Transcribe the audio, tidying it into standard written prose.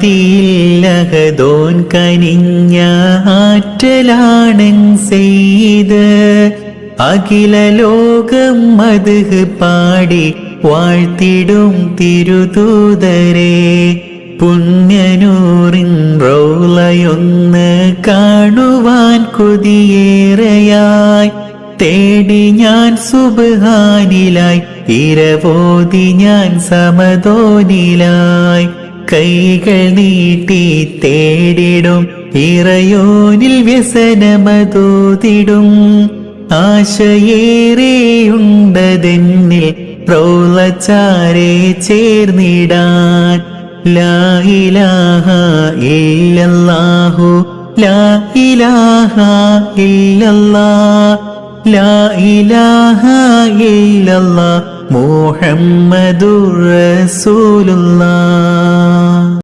ആദിയില്ലഹദോൻ കനിഞ്ഞ ആറ്റലാണൻ സെയ്ത് അഖില ലോകം മദ്ഹ് പാടി വാഴ്ത്തിടും തിരുദൂതരെ പുണ്യനൂറിൻ റൗളയൊന്ന് കാണുവാൻ കൊതിയേറെയായി തേടി ഞാൻ സുബ്ഹാനിലായി ഇരവോതി ഞാൻ സമതോനിലായി കൈകൾ നീട്ടി തേടിടും ഇറയോനിൽ വ്യസനമതോതിടും ആശയേറെയുണ്ടതെന്നിൽ റൗളച്ചാരെ ചേർന്നിടാൻ ലാ ഇലാഹ ഇല്ലല്ലാഹു ലാ ഇലാഹ ഇല്ലല്ലാഹ് ലാ ഇലാഹ ഇല്ലല്ലാഹ് മുഹമ്മദുർ റസൂലുള്ളാഹ്.